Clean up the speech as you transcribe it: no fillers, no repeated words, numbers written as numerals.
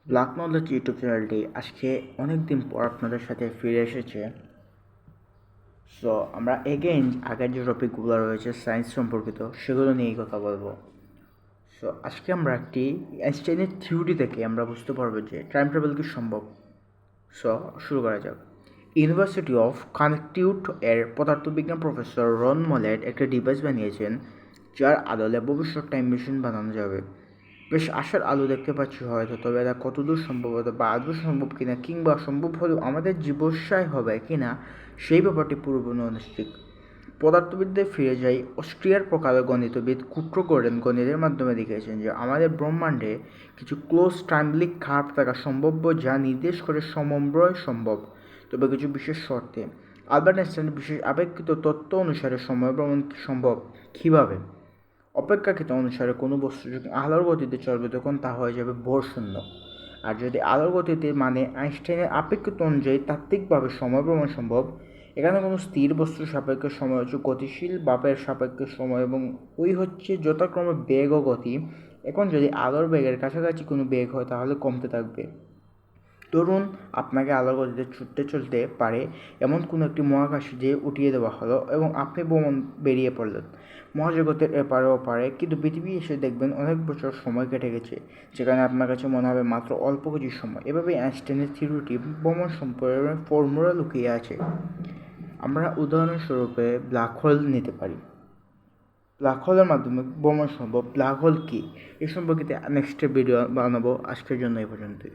Black knowledge YouTube চ্যানেলটি আজকে অনেক দিন পর আপনাদের সাথে ফিরে এসেছে। সো আমরা এগেইন আগের যে টপিকগুলো রয়েছে সায়েন্স সম্পর্কিত সেগুলো নিয়েই কথা বলবো। সো আজকে আমরা একটি আইনস্টাইনের থিওরি থেকে আমরা বুঝতে পারবো যে টাইম ট্রাভেল কি সম্ভব। সো শুরু করা যাক। ইউনিভার্সিটি অফ কানেকটিউট এর পদার্থবিজ্ঞান প্রফেসর রন মলেট একটা ডিভাইস বানিয়েছেন যার আদলে ভবিষ্যৎ টাইম মেশিন বানানো যাবে। বেশ আশার আলো দেখতে পাচ্ছি হয়তো, তবে এটা কতদূর সম্ভব হতো বা আদৌ সম্ভব কিনা, কিংবা সম্ভব হলেও আমাদের জীবস্যায় হবে কিনা সেই ব্যাপারটি পুরোপুরি অনিশ্চিত। পদার্থবিদ্যায় ফিরে যাই। অস্ট্রিয়ার প্রকার গণিতবিদ কুট্র গোর্ডেন গণিতের মাধ্যমে দেখিয়েছেন যে আমাদের ব্রহ্মাণ্ডে কিছু ক্লোজ টাইমলিক কার্ভ থাকা সম্ভাব্য যা নির্দেশ করে সমন্বয় সম্ভব, তবে কিছু বিশেষ শর্তে। আলবার্ট আইনস্টাইনের বিশেষ আপেক্ষিক তত্ত্ব অনুসারে সময় ভ্রমণ সম্ভব কীভাবে? অপেক্ষাকৃত অনুসারে কোনো বস্তু যখন আলোর গতিতে চলবে তখন তা হয়ে যাবে ভরশূন্য। আর যদি আলোর গতিতে মানে আইনস্টাইনের আপেক্ষিক অনুযায়ী তাত্ত্বিকভাবে সময় ভ্রমণ সম্ভব, এখানে কোনো স্থির বস্তুর সাপেক্ষে সময় হচ্ছে গতিশীল বাপের সাপেক্ষে সময়, এবং ওই হচ্ছে যথাক্রমে বেগ ও গতি। এখন যদি আলোর বেগের কাছাকাছি কোনো বেগ হয় তাহলে কমতে থাকবে। ধরুন আপনাকে আলোর গতিতে ছুটতে চলতে পারে এমন কোনো একটি মহাকাশে যে উঠিয়ে দেওয়া হলো এবং আপনি ভ্রমণ বেরিয়ে পড়লেন মহাজগতের এপারে ওপারে, কিন্তু পৃথিবী এসে দেখবেন অনেক বছর সময় কেটে গেছে, যেখানে আপনার কাছে মনে হবে মাত্র অল্প কিছু সময়। এভাবেই আইনস্টাইনের থিওরিটি ভ্রমণ সম্পর্কে ফর্মুলা লুকিয়ে আছে। আমরা উদাহরণস্বরূপে ব্ল্যাক হোল নিতে পারি। ব্ল্যাক হোলের মাধ্যমে ভ্রমণ সম্ভব। ব্ল্যাক হোল কী এ সম্পর্কিত নেক্সট ভিডিও বানাবো। আজকের জন্য এই পর্যন্তই।